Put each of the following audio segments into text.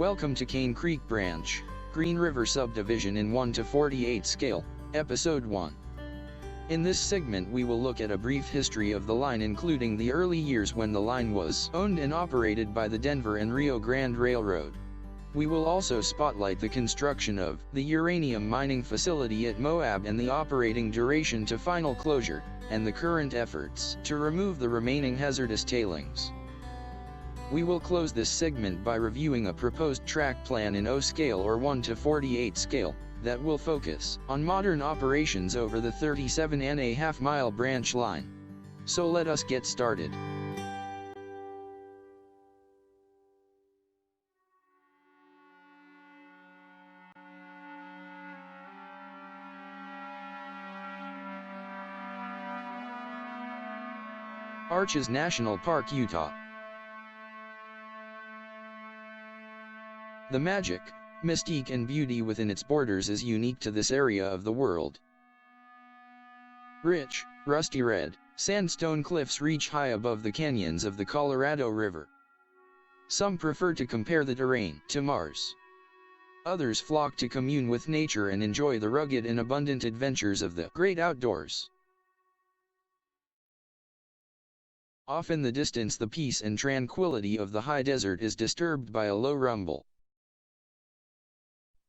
Welcome to Cane Creek Branch, Green River Subdivision in 1 to 48 scale, Episode 1. In this segment we will look at a brief history of the line, including the early years when the line was owned and operated by the Denver and Rio Grande Railroad. We will also spotlight the construction of the uranium mining facility at Moab and the operating duration to final closure, and the current efforts to remove the remaining hazardous tailings. We will close this segment by reviewing a proposed track plan in O scale or 1 to 48 scale, that will focus on modern operations over the 37.5-mile branch line. So let us get started. Arches National Park, Utah. The magic, mystique and beauty within its borders is unique to this area of the world. Rich, rusty red, sandstone cliffs reach high above the canyons of the Colorado River. Some prefer to compare the terrain to Mars. Others flock to commune with nature and enjoy the rugged and abundant adventures of the great outdoors. Off in the distance, the peace and tranquility of the high desert is disturbed by a low rumble.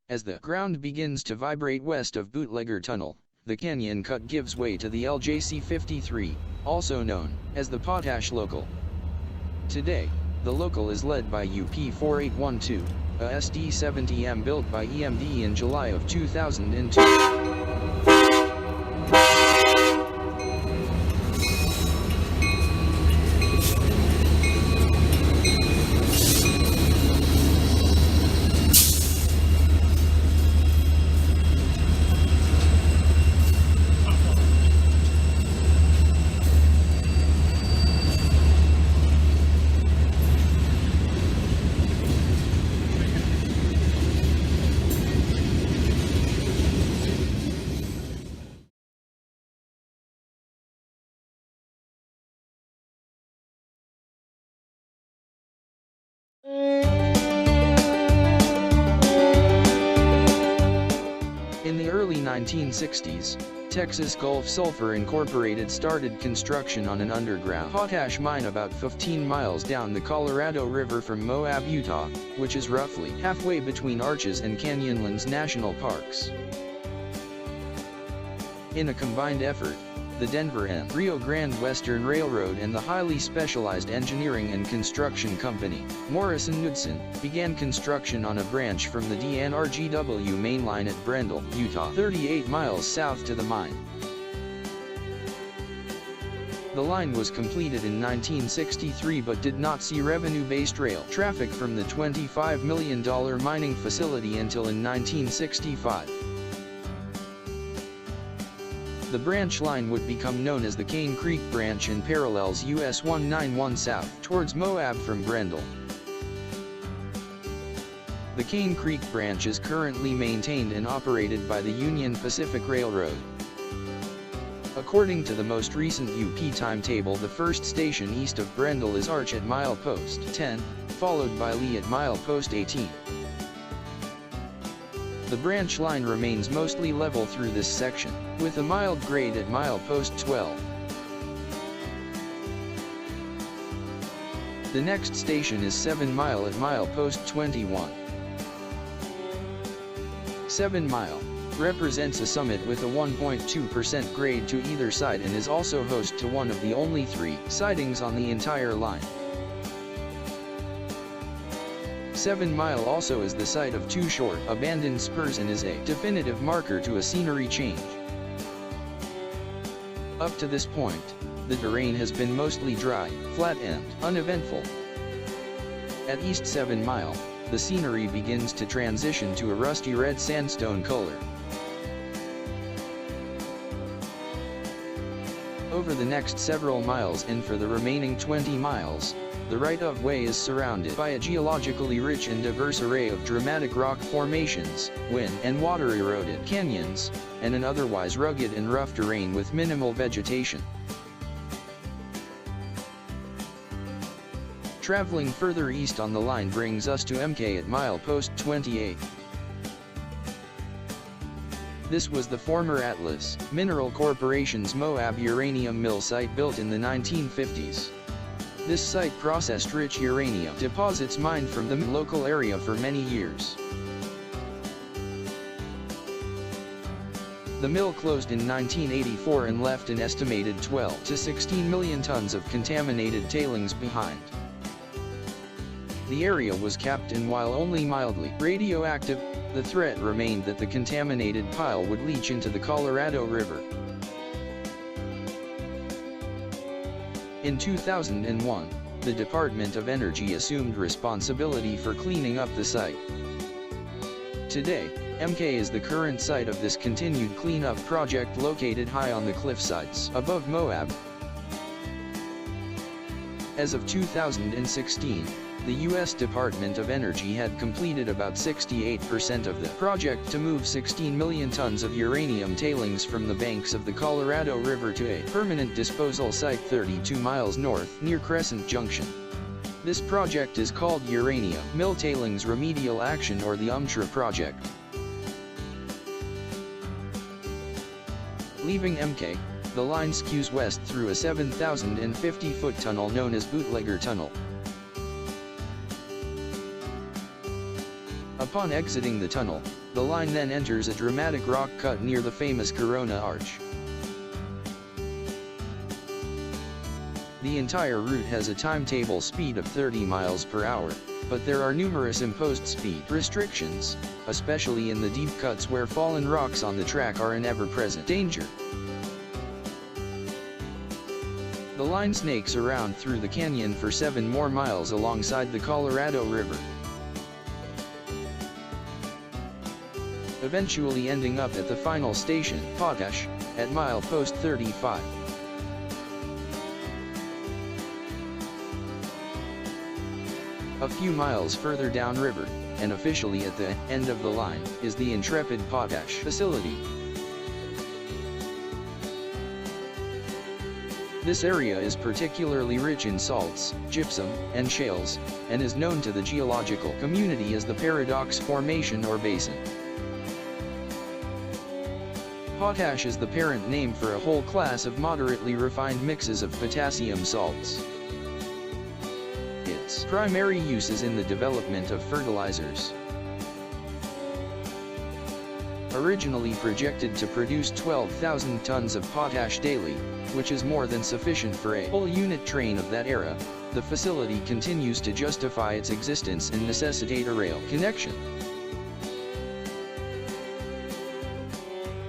As the ground begins to vibrate west of Bootlegger Tunnel, the canyon cut gives way to the LJC 53, also known as the Potash Local. Today, the local is led by UP 4812, a SD-70M built by EMD in July of 2002. In the early 1960s, Texas Gulf Sulfur Incorporated started construction on an underground potash mine about 15 miles down the Colorado River from Moab, Utah, which is roughly halfway between Arches and Canyonlands National Parks. In a combined effort, the Denver and Rio Grande Western Railroad and the highly specialized engineering and construction company, Morrison Knudsen, began construction on a branch from the D&RGW mainline at Brendel, Utah, 38 miles south to the mine. The line was completed in 1963 but did not see revenue-based rail traffic from the $25 million mining facility until in 1965. The branch line would become known as the Cane Creek Branch and parallels US 191 south towards Moab from Brendel. The Cane Creek Branch is currently maintained and operated by the Union Pacific Railroad. According to the most recent UP timetable, the first station east of Brendel is Arch at milepost 10, followed by Lee at milepost 18. The branch line remains mostly level through this section, with a mild grade at milepost 12. The next station is 7 Mile at milepost 21. 7 Mile represents a summit with a 1.2% grade to either side and is also host to one of the only 3 sidings on the entire line. 7 Mile also is the site of 2 short, abandoned spurs and is a definitive marker to a scenery change. Up to this point, the terrain has been mostly dry, flat and uneventful. At East 7 Mile, the scenery begins to transition to a rusty red sandstone color. Over the next several miles and for the remaining 20 miles, the right-of-way is surrounded by a geologically rich and diverse array of dramatic rock formations, wind and water-eroded canyons, and an otherwise rugged and rough terrain with minimal vegetation. Traveling further east on the line brings us to MK at milepost 28. This was the former Atlas Mineral Corporation's Moab uranium mill site built in the 1950s. This site processed rich uranium deposits mined from the local area for many years. The mill closed in 1984 and left an estimated 12 to 16 million tons of contaminated tailings behind. The area was capped, and while only mildly radioactive, the threat remained that the contaminated pile would leach into the Colorado River. In 2001, the Department of Energy assumed responsibility for cleaning up the site. Today, MK is the current site of this continued cleanup project located high on the cliffsides above Moab. As of 2016, the U.S. Department of Energy had completed about 68% of the project to move 16 million tons of uranium tailings from the banks of the Colorado River to a permanent disposal site 32 miles north near Crescent Junction. This project is called Uranium Mill Tailings Remedial Action, or the UMTRA project. Leaving MK, the line skews west through a 7,050-foot tunnel known as Bootlegger Tunnel. Upon exiting the tunnel, the line then enters a dramatic rock cut near the famous Corona Arch. The entire route has a timetable speed of 30 miles per hour, but there are numerous imposed speed restrictions, especially in the deep cuts where fallen rocks on the track are an ever-present danger. The line snakes around through the canyon for 7 more miles alongside the Colorado River, eventually ending up at the final station, Potash, at milepost 35. A few miles further downriver, and officially at the end of the line, is the Intrepid Potash facility. This area is particularly rich in salts, gypsum, and shales, and is known to the geological community as the Paradox Formation or Basin. Potash is the parent name for a whole class of moderately refined mixes of potassium salts. Its primary use is in the development of fertilizers. Originally projected to produce 12,000 tons of potash daily, which is more than sufficient for a whole unit train of that era, the facility continues to justify its existence and necessitate a rail connection.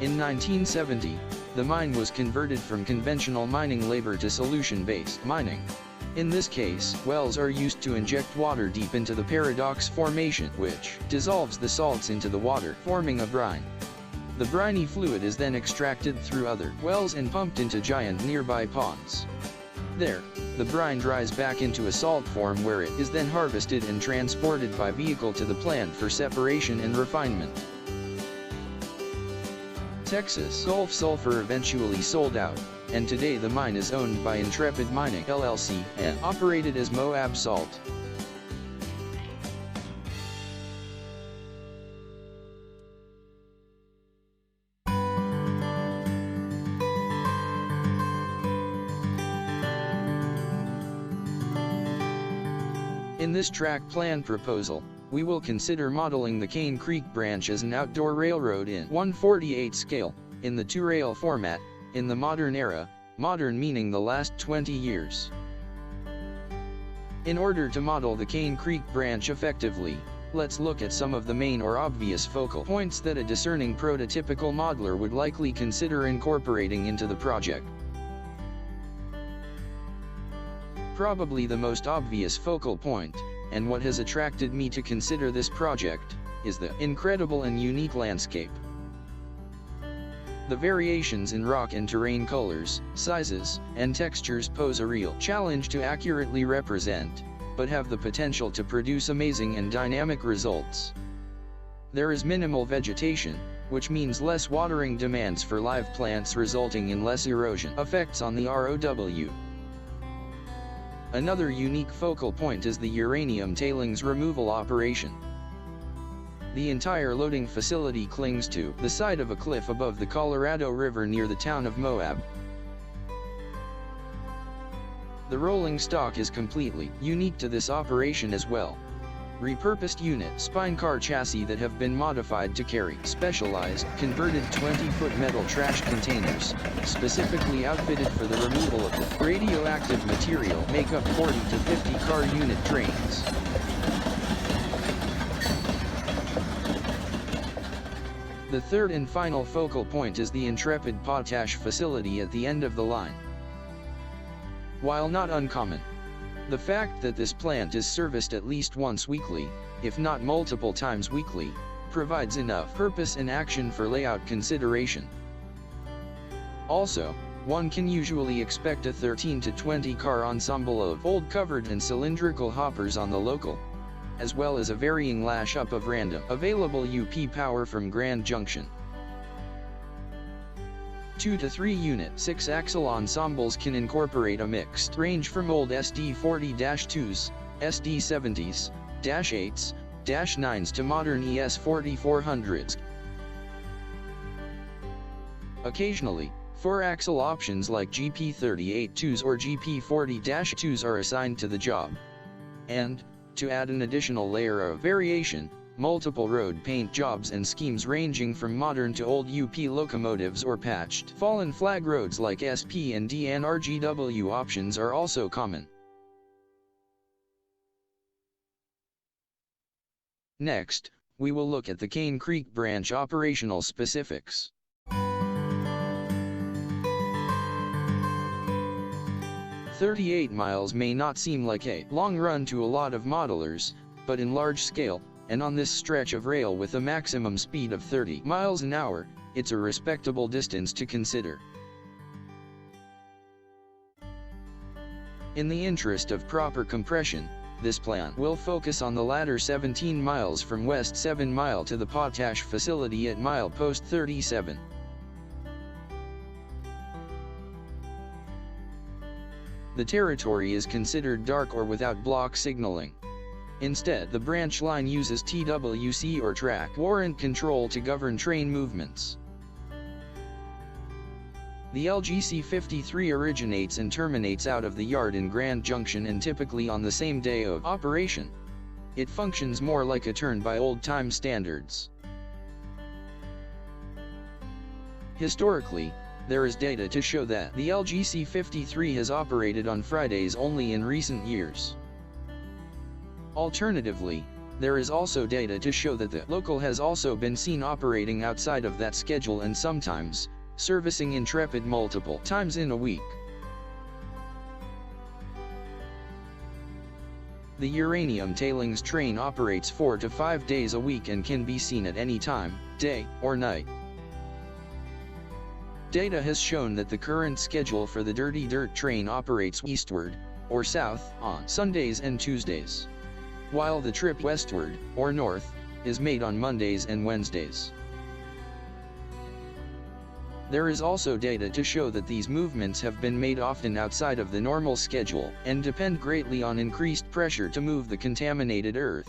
In 1970, the mine was converted from conventional mining labor to solution-based mining. In this case, wells are used to inject water deep into the Paradox Formation, which dissolves the salts into the water, forming a brine. The briny fluid is then extracted through other wells and pumped into giant nearby ponds. There, the brine dries back into a salt form where it is then harvested and transported by vehicle to the plant for separation and refinement. Texas Gulf Sulfur eventually sold out, and today the mine is owned by Intrepid Mining LLC and operated as Moab Salt. In this track plan proposal, we will consider modeling the Cane Creek branch as an outdoor railroad in 1/48 scale, in the 2-rail format, in the modern era, modern meaning the last 20 years. In order to model the Cane Creek branch effectively, let's look at some of the main or obvious focal points that a discerning prototypical modeler would likely consider incorporating into the project. Probably the most obvious focal point, and what has attracted me to consider this project, is the incredible and unique landscape. The variations in rock and terrain colors, sizes, and textures pose a real challenge to accurately represent, but have the potential to produce amazing and dynamic results. There is minimal vegetation, which means less watering demands for live plants, resulting in less erosion effects on the ROW. Another unique focal point is the uranium tailings removal operation. The entire loading facility clings to the side of a cliff above the Colorado River near the town of Moab. The rolling stock is completely unique to this operation as well. Repurposed unit spine car chassis that have been modified to carry specialized, converted 20-foot metal trash containers, specifically outfitted for the removal of the radioactive material, make up 40 to 50 car unit trains. The third and final focal point is the intrepid potash facility at the end of the line. While not uncommon, the fact that this plant is serviced at least once weekly, if not multiple times weekly, provides enough purpose and action for layout consideration. Also, one can usually expect a 13 to 20 car ensemble of old covered and cylindrical hoppers on the local, as well as a varying lash up of random available UP power from Grand Junction. 2 to 3 unit 6-axle ensembles can incorporate a mixed range from old SD40-2s, SD70s, -8s, -9s to modern ES4400s. Occasionally, 4-axle options like GP38-2s or GP40-2s are assigned to the job. And, to add an additional layer of variation, multiple road paint jobs and schemes ranging from modern to old UP locomotives or patched fallen flag roads like SP and D&RGW options are also common. Next, we will look at the Cane Creek branch operational specifics. "38 miles may not seem like a long run to a lot of modelers, but in large scale, and on this stretch of rail with a maximum speed of 30 miles an hour, it's a respectable distance to consider. In the interest of proper compression, this plan will focus on the latter 17 miles from West 7 Mile to the potash facility at milepost 37. The territory is considered dark or without block signaling. Instead, the branch line uses TWC or track warrant control to govern train movements. The LGC 53 originates and terminates out of the yard in Grand Junction and typically on the same day of operation. It functions more like a turn by old-time standards. Historically, there is data to show that the LGC 53 has operated on Fridays only in recent years. Alternatively, there is also data to show that the local has also been seen operating outside of that schedule and sometimes servicing Intrepid multiple times in a week. The uranium tailings train operates 4 to 5 days a week and can be seen at any time, day or night. Data has shown that the current schedule for the Dirty Dirt train operates eastward, or south, on Sundays and Tuesdays, while the trip westward, or north, is made on Mondays and Wednesdays. There is also data to show that these movements have been made often outside of the normal schedule, and depend greatly on increased pressure to move the contaminated earth.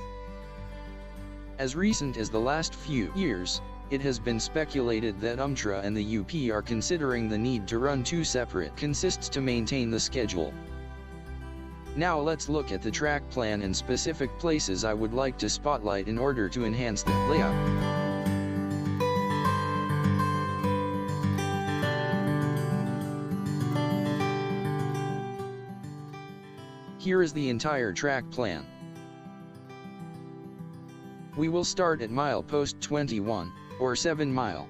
As recent as the last few years, it has been speculated that UMTRA and the UP are considering the need to run 2 separate consists to maintain the schedule. Now let's look at the track plan and specific places I would like to spotlight in order to enhance the layout. Here is the entire track plan. We will start at milepost 21, or 7 Mile.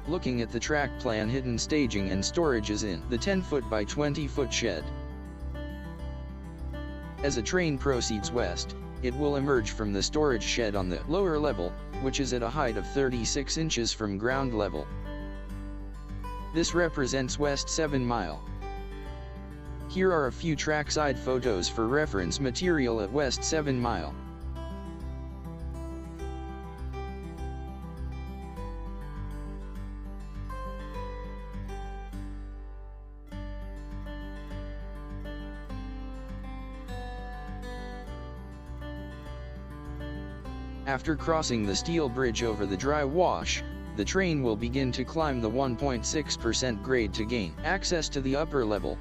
Looking at the track plan, hidden staging and storage is in the 10-foot by 20-foot shed. As a train proceeds west, it will emerge from the storage shed on the lower level, which is at a height of 36 inches from ground level. This represents West 7 Mile. Here are a few trackside photos for reference material at West 7 Mile. After crossing the steel bridge over the dry wash, the train will begin to climb the 1.6% grade to gain access to the upper level.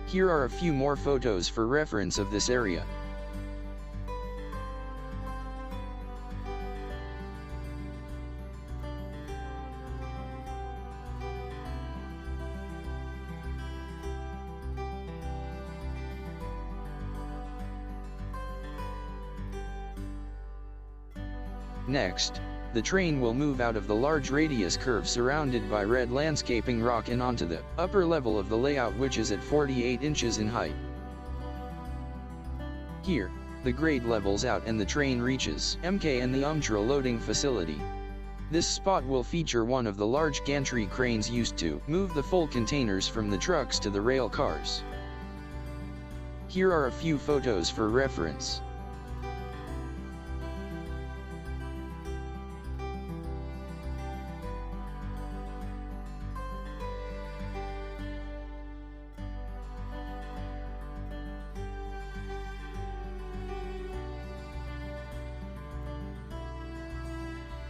Here are a few more photos for reference of this area. Next, the train will move out of the large radius curve surrounded by red landscaping rock and onto the upper level of the layout, which is at 48 inches in height. Here, the grade levels out and the train reaches MK and the UMTRA loading facility. This spot will feature one of the large gantry cranes used to move the full containers from the trucks to the rail cars. Here are a few photos for reference.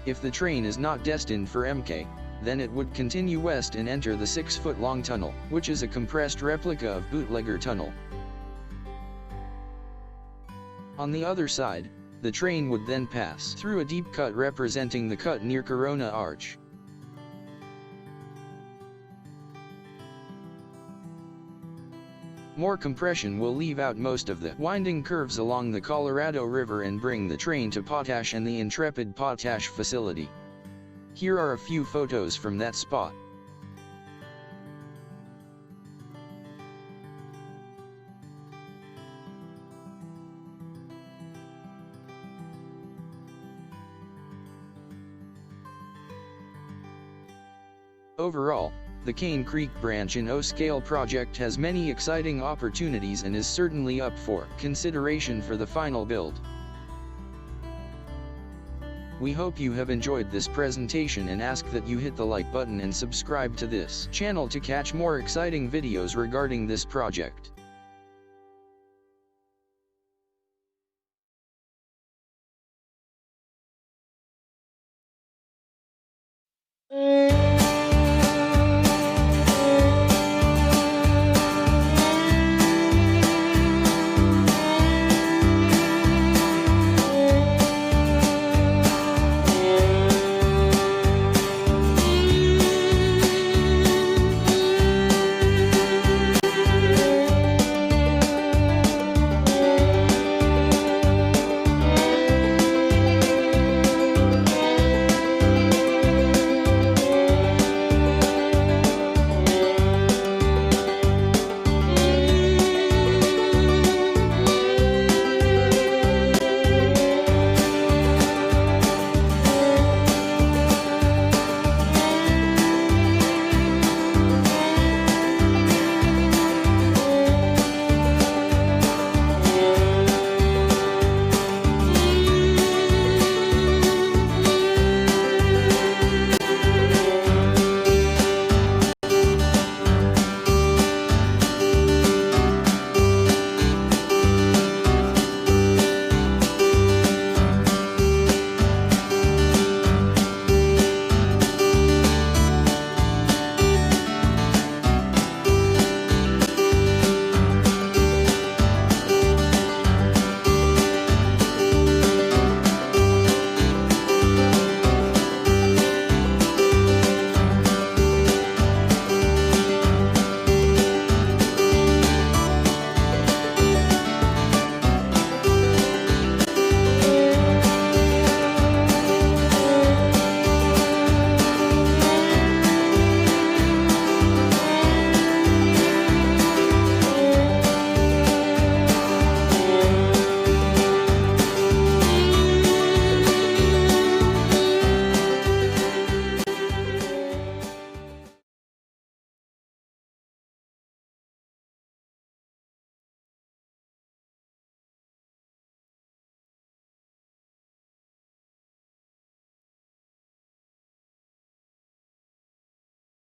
If the train is not destined for MK, then it would continue west and enter the 6-foot-long tunnel, which is a compressed replica of bootlegger tunnel. On the other side, the train would then pass through a deep cut representing the cut near Corona Arch. More compression will leave out most of the winding curves along the Colorado River and bring the train to Potash and the Intrepid Potash facility. Here are a few photos from that spot. Overall, the Cane Creek branch in O-Scale project has many exciting opportunities and is certainly up for consideration for the final build. We hope you have enjoyed this presentation and ask that you hit the like button and subscribe to this channel to catch more exciting videos regarding this project.